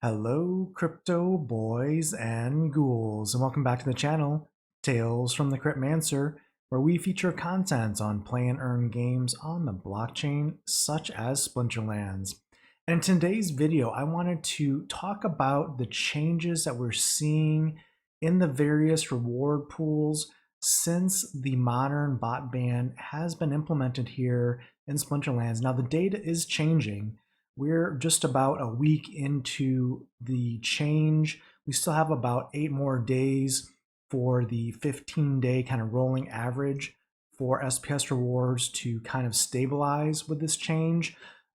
Hello, crypto boys and ghouls, and welcome back to the channel, Tales from the Cryptmancer, where we feature content on play and earn games on the blockchain, such as Splinterlands. And in today's video, I wanted to talk about the changes that we're seeing in the various reward pools since the modern bot ban has been implemented here in Splinterlands. Now, the data is changing. We're just about a week into the change. We still have about 8 more days for the 15-day kind of rolling average for SPS rewards to kind of stabilize with this change.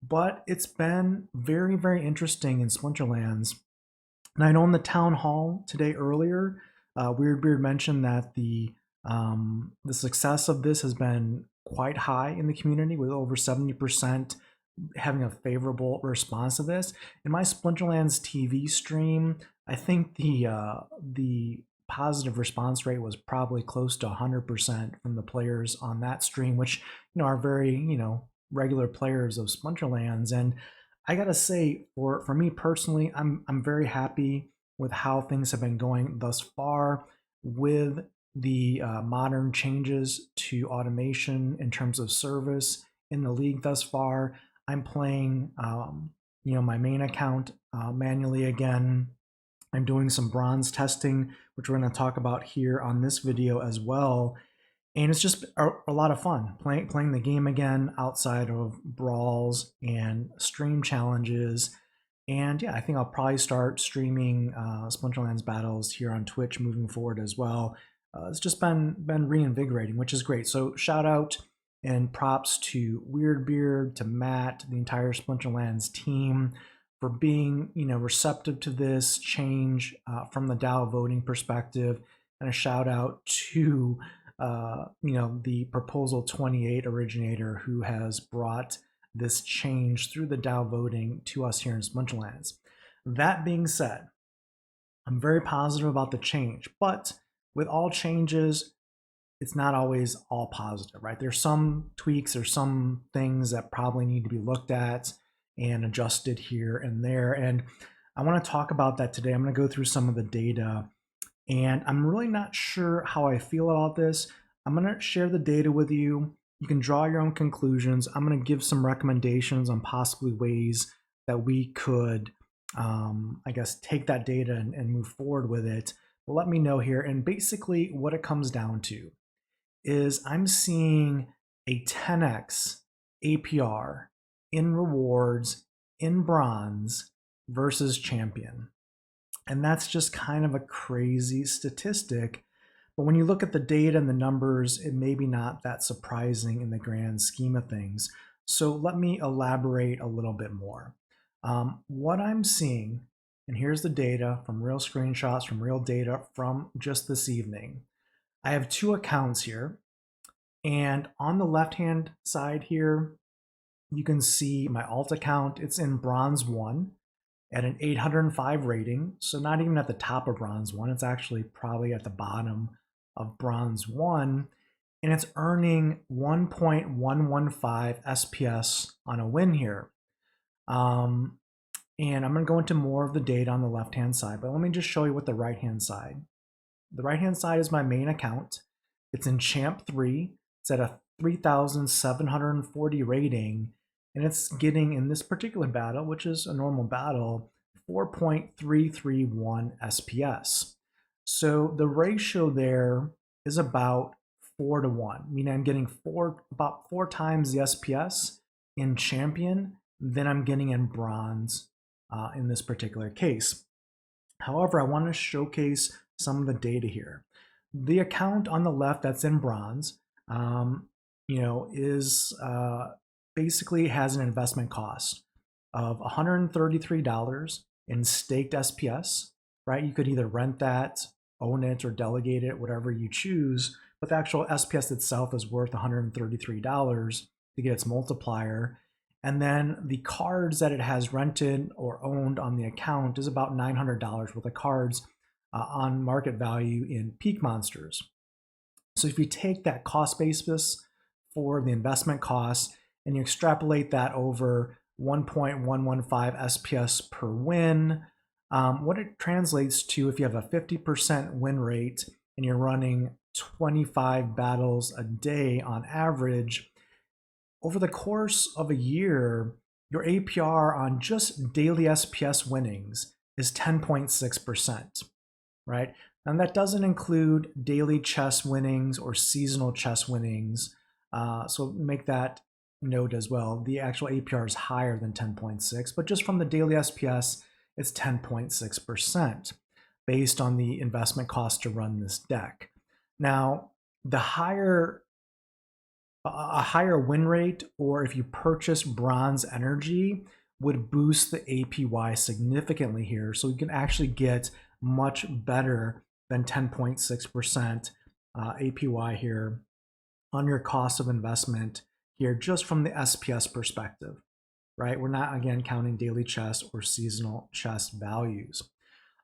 But it's been very, very interesting in Splinterlands. And I know in the town hall today earlier, Weirdbeard mentioned that the success of this has been quite high in the community, with over 70% having a favorable response to this. In my Splinterlands TV stream, I think the positive response rate was probably close to 100% from the players on that stream, which are very regular players of Splinterlands. And I gotta say, for me personally, I'm very happy with how things have been going thus far with the modern changes to automation in terms of service in the league thus far. I'm playing, my main account manually again. I'm doing some bronze testing, which we're going to talk about here on this video as well. And it's just a lot of fun playing the game again outside of brawls and stream challenges. And yeah, I think I'll probably start streaming Splinterlands battles here on Twitch moving forward as well. It's just been reinvigorating, which is great. So shout out and props to Weirdbeard, to Matt, the entire Splinterlands team for being receptive to this change from the DAO voting perspective. And a shout out to the Proposal 28 originator who has brought this change through the DAO voting to us here in Splinterlands. That being said, I'm very positive about the change, but with all changes, it's not always all positive, right? There's some tweaks, there's some things that probably need to be looked at and adjusted here and there. And I want to talk about that today. I'm going to go through some of the data, and I'm really not sure how I feel about this. I'm going to share the data with you. You can draw your own conclusions. I'm going to give some recommendations on possibly ways that we could, I guess, take that data and move forward with it. But let me know here. And basically what it comes down to is I'm seeing a 10x APR in rewards in bronze versus champion. And that's just kind of a crazy statistic. But when you look at the data and the numbers, it may be not that surprising in the grand scheme of things. So let me elaborate a little bit more. What I'm seeing, and here's the data from real screenshots, from real data from just this evening. I have 2 accounts here, and on the left-hand side here, you can see my alt account. It's in bronze 1 at an 805 rating, so not even at the top of bronze 1. It's actually probably at the bottom of bronze 1, and it's earning 1.115 SPS on a win here. And I'm going to go into more of the data on the left-hand side, but let me just show you what the right-hand side. The right-hand side is my main account. It's in Champ 3. It's at a 3,740 rating, and it's getting, in this particular battle, which is a normal battle, 4.331 SPS. So the ratio there is about 4 to 1, meaning I'm getting about 4 times the SPS in champion than I'm getting in bronze in this particular case. However, I want to showcase some of the data here. The account on the left that's in bronze, is basically has an investment cost of $133 in staked SPS, right? You could either rent that, own it, or delegate it, whatever you choose, but the actual SPS itself is worth $133 to get its multiplier. And then the cards that it has rented or owned on the account is about $900 worth of cards on market value in Peak Monsters. So if you take that cost basis for the investment costs and you extrapolate that over 1.115 SPS per win, What it translates to, if you have a 50% win rate and you're running 25 battles a day on average, over the course of a year, your APR on just daily SPS winnings is 10.6%, right? And that doesn't include daily chess winnings or seasonal chess winnings. So make that note as well. The actual APR is higher than 10.6, but just from the daily SPS, it's 10.6% based on the investment cost to run this deck. Now, a higher win rate, or if you purchase bronze energy, would boost the APY significantly here. So you can actually get much better than 10.6% APY here on your cost of investment here, just from the SPS perspective, right? We're not, again, counting daily chess or seasonal chess values.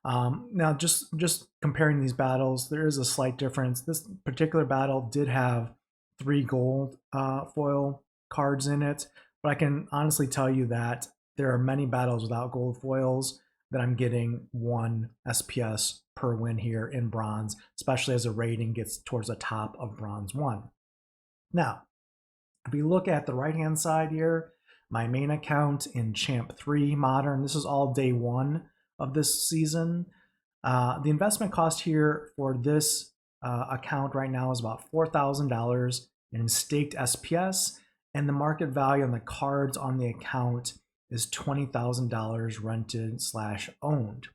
Now, just comparing these battles, there is a slight difference. This particular battle did have 3 gold foil cards in it, but I can honestly tell you that there are many battles without gold foils that I'm getting 1 SPS per win here in bronze, especially as the rating gets towards the top of bronze 1. Now, if we look at the right-hand side here, my main account in Champ 3 Modern, this is all day 1 of this season. The investment cost here for this account right now is about $4,000 in staked SPS, and the market value on the cards on the account is $20,000 rented / owned.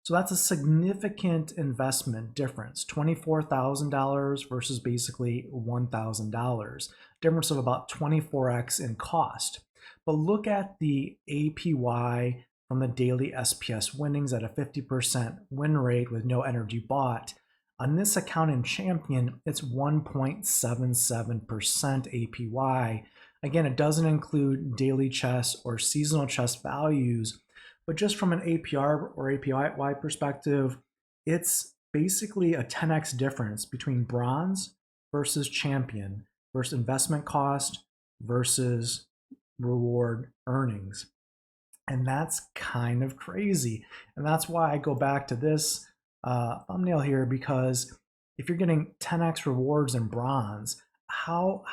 So that's a significant investment difference, $24,000 versus basically $1,000, difference of about 24x in cost. But look at the APY from the daily SPS winnings at a 50% win rate with no energy bought. On this account in Champion, it's 1.77% APY. Again, it doesn't include daily chess or seasonal chess values, but just from an APR or APY perspective, it's basically a 10x difference between bronze versus champion versus investment cost versus reward earnings. And that's kind of crazy. And that's why I go back to this thumbnail here, because if you're getting 10x rewards in bronze, how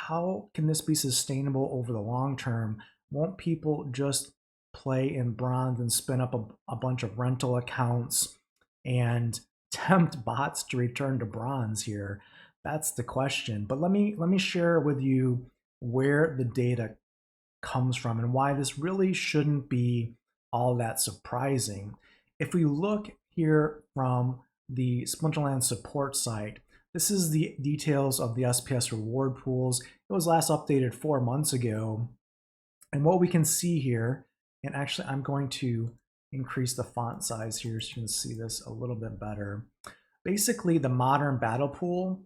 can this be sustainable over the long term? Won't people just play in bronze and spin up a bunch of rental accounts and tempt bots to return to bronze here? That's the question. But let me share with you where the data comes from and why this really shouldn't be all that surprising. If we look here from the Splinterlands support site, this is the details of the SPS reward pools. It was last updated 4 months ago. And what we can see here, and actually I'm going to increase the font size here so you can see this a little bit better. Basically, the modern battle pool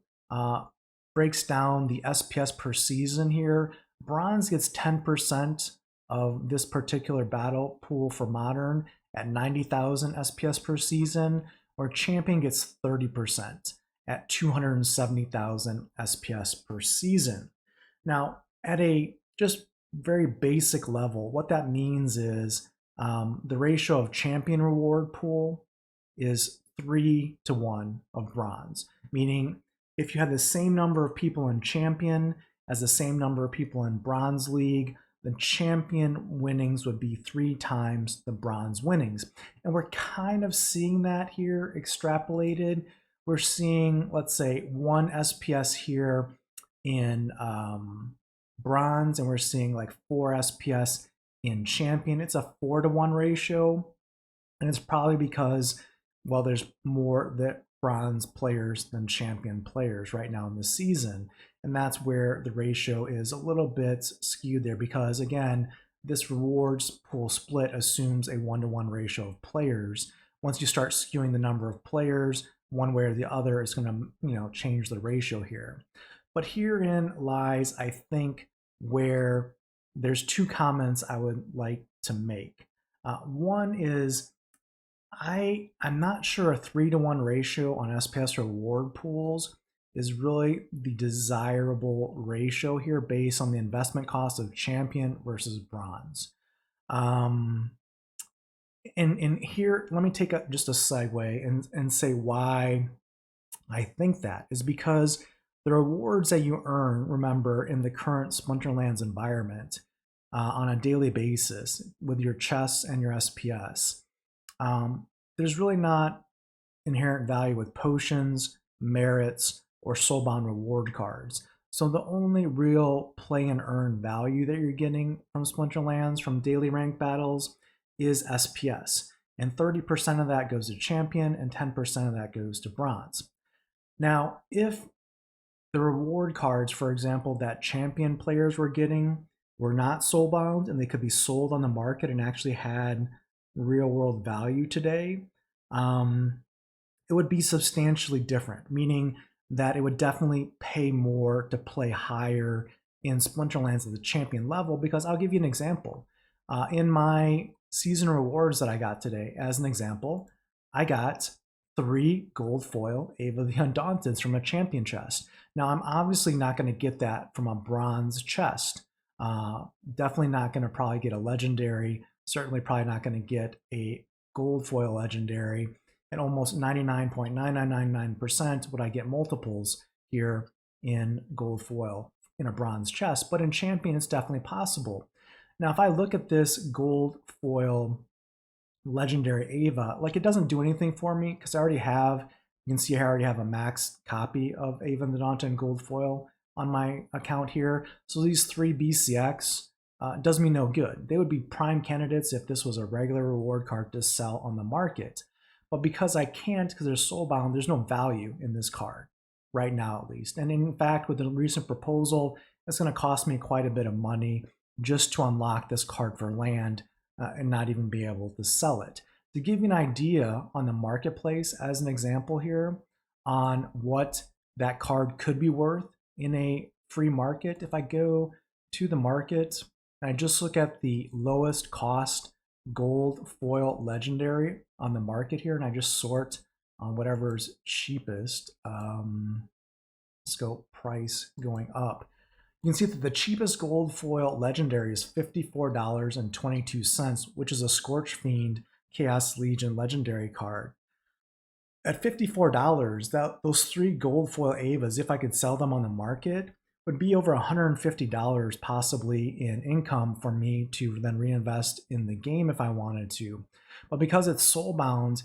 breaks down the SPS per season here. Bronze gets 10% of this particular battle pool for modern at 90,000 SPS per season, or champion gets 30% at 270,000 SPS per season. Now, at a just very basic level, what that means is the ratio of champion reward pool is 3-to-1 of bronze, meaning if you had the same number of people in champion as the same number of people in bronze league, the champion winnings would be 3 times the bronze winnings. And we're kind of seeing that here extrapolated. We're seeing, let's say, 1 SPS here in bronze, and we're seeing like 4 SPS in champion. It's a 4-to-1 ratio, and it's probably because, well, there's more bronze players than champion players right now in the season. And that's where the ratio is a little bit skewed there, because again, this rewards pool split assumes a 1-to-1 ratio of players. Once you start skewing the number of players one way or the other, it's going to change the ratio here. But herein lies, I think, where there's 2 comments I would like to make. One is, I'm not sure a 3-to-1 ratio on SPS reward pools is really the desirable ratio here based on the investment cost of champion versus bronze. And here, let me take just a segue and say why I think that is because the rewards that you earn, remember, in the current Splinterlands environment on a daily basis with your chests and your SPS, there's really not inherent value with potions, merits, or soulbound reward cards. So the only real play and earn value that you're getting from Splinterlands from daily rank battles is SPS. And 30% of that goes to champion and 10% of that goes to bronze. Now, if the reward cards, for example, that champion players were getting were not soulbound and they could be sold on the market and actually had real world value today, it would be substantially different, meaning that it would definitely pay more to play higher in Splinterlands at the champion level. Because I'll give you an example. In my season rewards that I got today, as an example, I got 3 gold foil Ava the Undaunteds from a champion chest. Now, I'm obviously not going to get that from a bronze chest. Definitely not going to probably get a legendary. Certainly probably not going to get a gold foil legendary. And almost 99.9999% would I get multiples here in gold foil in a bronze chest. But in champion, it's definitely possible. Now, if I look at this gold foil legendary Ava, like, it doesn't do anything for me because I already have, you can see I already have a max copy of Ava the Daunted gold foil on my account here. So these 3 BCX does me no good. They would be prime candidates if this was a regular reward card to sell on the market. But because I can't, because they're soulbound, there's no value in this card right now, at least. And in fact, with the recent proposal, it's going to cost me quite a bit of money just to unlock this card for land and not even be able to sell it. To give you an idea on the marketplace, as an example here, on what that card could be worth in a free market, if I go to the market and I just look at the lowest cost gold foil legendary on the market here, and I just sort on whatever's cheapest, scope price going up, you can see that the cheapest gold foil legendary is $54.22, which is a Scorch Fiend Chaos Legion legendary card. At $54, those 3 gold foil Avas, if I could sell them on the market, would be over $150 possibly in income for me to then reinvest in the game if I wanted to. But because it's soulbound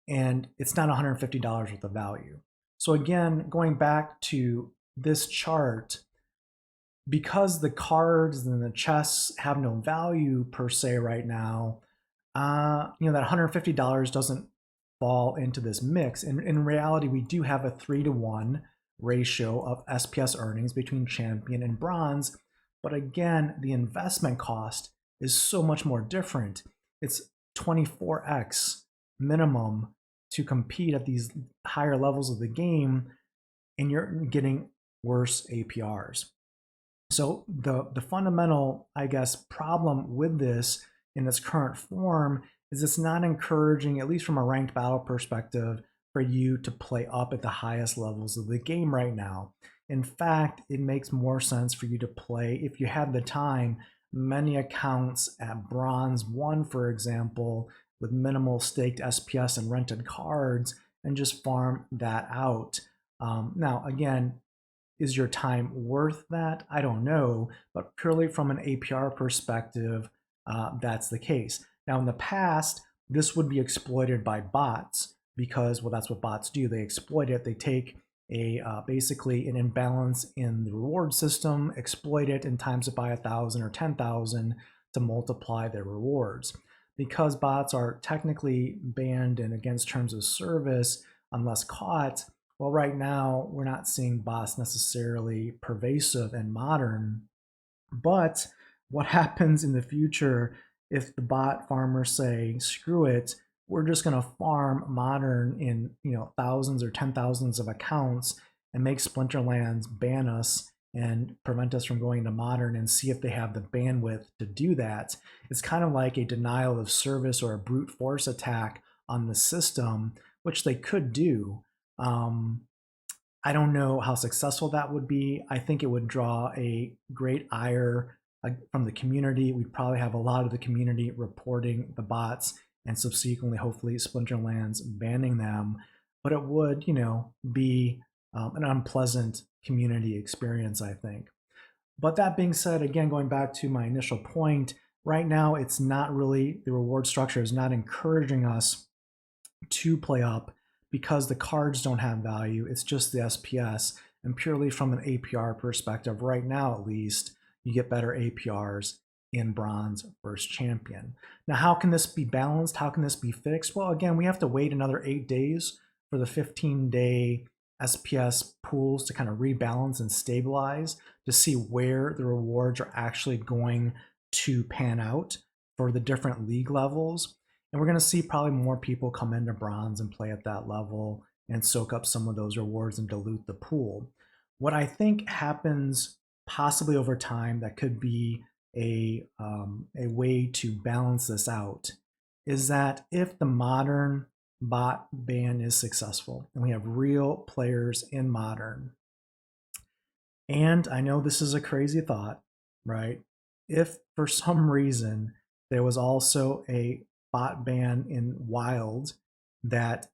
and it's not $150 worth of value. So again, going back to this chart, because the cards and the chests have no value per se right now, that $150 doesn't fall into this mix. In reality, we do have a 3-to-1 ratio of SPS earnings between champion and bronze. But again, the investment cost is so much more different. It's 24x minimum to compete at these higher levels of the game, and you're getting worse APRs. So the fundamental, I guess, problem with this in its current form is it's not encouraging, at least from a ranked battle perspective, for you to play up at the highest levels of the game right now. In fact, it makes more sense for you to play, if you have the time, many accounts at bronze 1, for example, with minimal staked SPS and rented cards, and just farm that out. Now, again, is your time worth that? I don't know, but purely from an APR perspective, that's the case. Now, in the past, this would be exploited by bots because, well, that's what bots do. They exploit it. They take basically an imbalance in the reward system, exploit it, and times it by 1,000 or 10,000 to multiply their rewards. Because bots are technically banned and against terms of service unless caught, well, right now, we're not seeing bots necessarily pervasive and modern. But what happens in the future if the bot farmers say, screw it, we're just going to farm modern in thousands or 10,000s of accounts and make Splinterlands ban us and prevent us from going to modern, and see if they have the bandwidth to do that. It's kind of like a denial of service or a brute force attack on the system, which they could do. I don't know how successful that would be. I think it would draw a great ire from the community. We'd probably have a lot of the community reporting the bots and subsequently, hopefully, Splinterlands banning them. But it would, be an unpleasant community experience, I think. But that being said, again, going back to my initial point, right now it's not really, the reward structure is not encouraging us to play up because the cards don't have value. It's just the SPS. And purely from an APR perspective, right now at least, you get better APRs in bronze versus champion. Now, how can this be balanced? How can this be fixed? Well, again, we have to wait another 8 days for the 15-day SPS pools to kind of rebalance and stabilize to see where the rewards are actually going to pan out for the different league levels. And we're going to see probably more people come into bronze and play at that level and soak up some of those rewards and dilute the pool. What I think happens possibly over time that could be a way to balance this out is that if the modern bot ban is successful and we have real players in modern, and I know this is a crazy thought, right? If for some reason there was also a bot ban in wild that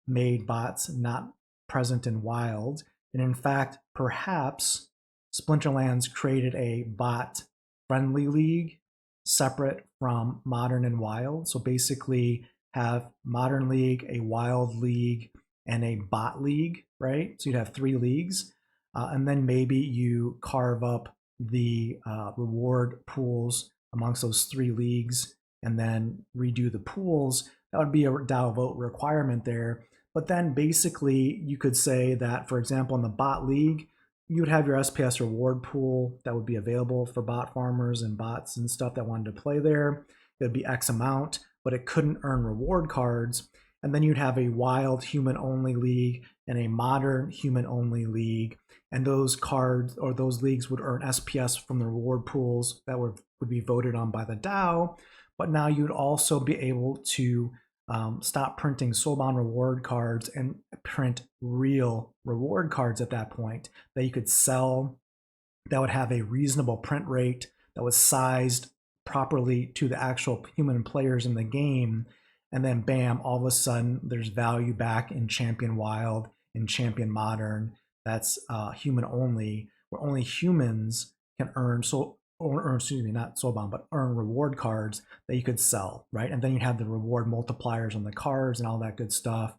made bots not present in wild, and in fact, perhaps Splinterlands created a bot friendly league separate from modern and wild. So basically have modern league, a wild league, and a bot league, right? So you'd have 3 leagues. And then maybe you carve up the reward pools amongst those 3 leagues and then redo the pools. That would be a DAO vote requirement there. But then basically you could say that, for example, in the bot league, you would have your SPS reward pool that would be available for bot farmers and bots and stuff that wanted to play there. It would be X amount, but it couldn't earn reward cards. And then you'd have a wild human-only league and a modern human-only league. And those cards or those leagues would earn SPS from the reward pools that would be voted on by the DAO. But now you'd also be able to stop printing soulbound reward cards and print real reward cards at that point that you could sell, that would have a reasonable print rate, that was sized properly to the actual human players in the game. And then bam, all of a sudden there's value back in Champion Wild, in Champion Modern, that's human only, where only humans can earn not soulbound, but earn reward cards that you could sell, right? And then you have the reward multipliers on the cards and all that good stuff.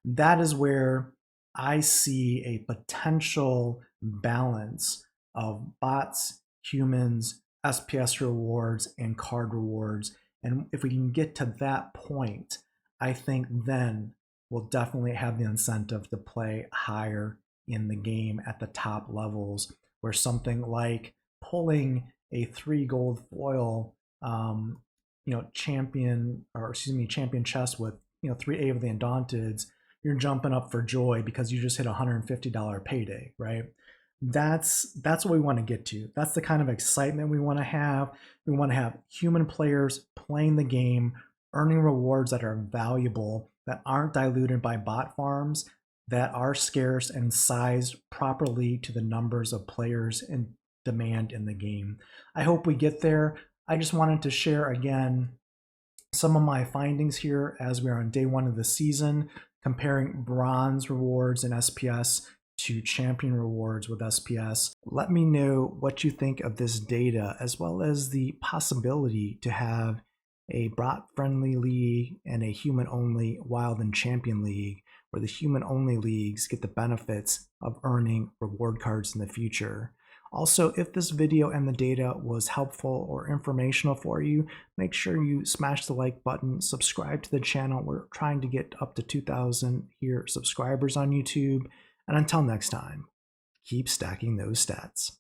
That is where I see a potential balance of bots, humans, SPS rewards, and card rewards. And if we can get to that point, I think then we'll definitely have the incentive to play higher in the game at the top levels, where something like pulling a 3 gold foil, champion chest with 3 A of the Undaunteds, you're jumping up for joy because you just hit $150 payday, right? That's what we want to get to. That's the kind of excitement we want to have. We want to have human players playing the game, earning rewards that are valuable, that aren't diluted by bot farms, that are scarce and sized properly to the numbers of players in demand in the game. I hope we get there. I just wanted to share again some of my findings here as we are on day 1 of the season, comparing bronze rewards and SPS to champion rewards with SPS. Let me know what you think of this data, as well as the possibility to have a bot-friendly league and a human-only wild and champion league, where the human-only leagues get the benefits of earning reward cards in the future. Also, if this video and the data was helpful or informational for you, make sure you smash the like button, subscribe to the channel. We're trying to get up to 2,000 subscribers on YouTube. And until next time, keep stacking those stats.